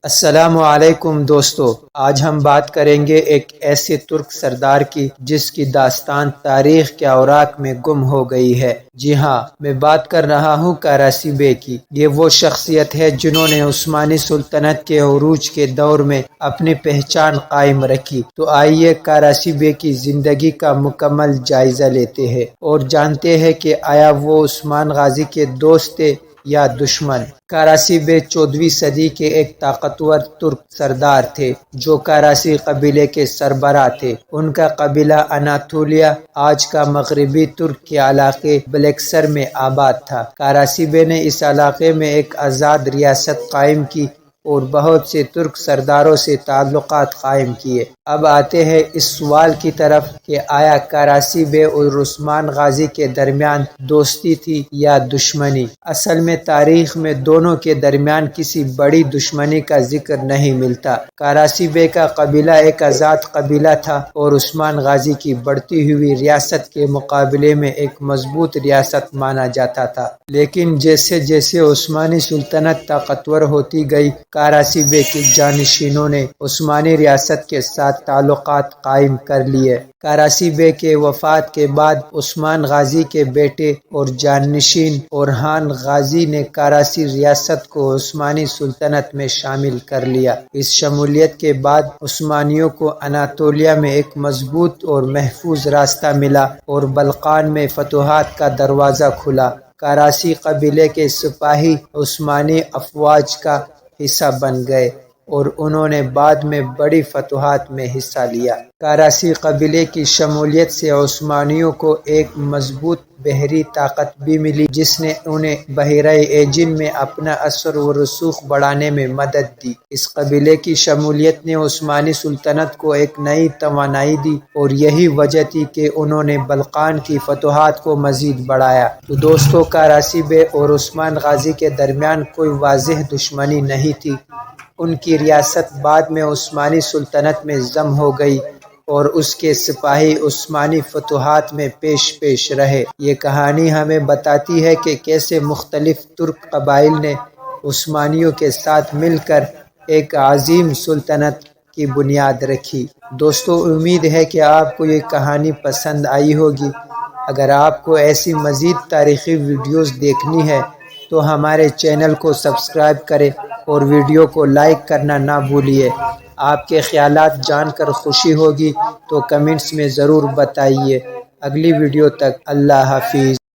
السلام علیکم دوستو، آج ہم بات کریں گے ایک ایسے ترک سردار کی جس کی داستان تاریخ کے اوراق میں گم ہو گئی ہے۔ جی ہاں، میں بات کر رہا ہوں کاراسي بے کی۔ یہ وہ شخصیت ہے جنہوں نے عثمانی سلطنت کے عروج کے دور میں اپنی پہچان قائم رکھی۔ تو آئیے کاراسي بے کی زندگی کا مکمل جائزہ لیتے ہیں اور جانتے ہیں کہ آیا وہ عثمان غازی کے دوست تھے یا دشمن۔ کاراسي بے 14ویں صدی کے ایک طاقتور ترک سردار تھے جو کاراسي قبیلے کے سربراہ تھے۔ ان کا قبیلہ اناطولیہ، آج کا مغربی ترک کے علاقے بلکسر میں آباد تھا۔ کاراسي بے نے اس علاقے میں ایک آزاد ریاست قائم کی اور بہت سے ترک سرداروں سے تعلقات قائم کیے۔ اب آتے ہیں اس سوال کی طرف کہ آیا کاراسي بے اور عثمان غازی کے درمیان دوستی تھی یا دشمنی؟ اصل میں تاریخ میں دونوں کے درمیان کسی بڑی دشمنی کا ذکر نہیں ملتا۔ کاراسي بے کا قبیلہ ایک آزاد قبیلہ تھا اور عثمان غازی کی بڑھتی ہوئی ریاست کے مقابلے میں ایک مضبوط ریاست مانا جاتا تھا۔ لیکن جیسے جیسے عثمانی سلطنت طاقتور ہوتی گئی، کاراسي بے کے جانشینوں نے عثمانی ریاست کے ساتھ تعلقات قائم کر لیے۔ کاراسي بے کے وفات کے بعد عثمان غازی کے بیٹے اور جانشین اورہان غازی نے کاراسي ریاست کو عثمانی سلطنت میں شامل کر لیا۔ اس شمولیت کے بعد عثمانیوں کو اناطولیہ میں ایک مضبوط اور محفوظ راستہ ملا اور بلقان میں فتوحات کا دروازہ کھلا۔ کاراسي قبیلے کے سپاہی عثمانی افواج کا حصہ بن گئے اور انہوں نے بعد میں بڑی فتوحات میں حصہ لیا۔ کاراسي قبیلے کی شمولیت سے عثمانیوں کو ایک مضبوط بحری طاقت بھی ملی جس نے انہیں بحیرہ ایجین میں اپنا اثر و رسوخ بڑھانے میں مدد دی۔ اس قبیلے کی شمولیت نے عثمانی سلطنت کو ایک نئی توانائی دی اور یہی وجہ تھی کہ انہوں نے بلقان کی فتوحات کو مزید بڑھایا۔ تو دوستو، کاراسي بے اور عثمان غازی کے درمیان کوئی واضح دشمنی نہیں تھی۔ ان کی ریاست بعد میں عثمانی سلطنت میں ضم ہو گئی اور اس کے سپاہی عثمانی فتوحات میں پیش رہے۔ یہ کہانی ہمیں بتاتی ہے کہ کیسے مختلف ترک قبائل نے عثمانیوں کے ساتھ مل کر ایک عظیم سلطنت کی بنیاد رکھی۔ دوستو، امید ہے کہ آپ کو یہ کہانی پسند آئی ہوگی۔ اگر آپ کو ایسی مزید تاریخی ویڈیوز دیکھنی ہے تو ہمارے چینل کو سبسکرائب کریں اور ویڈیو کو لائک کرنا نہ بھولیے۔ آپ کے خیالات جان کر خوشی ہوگی تو کمنٹس میں ضرور بتائیے۔ اگلی ویڈیو تک اللہ حافظ۔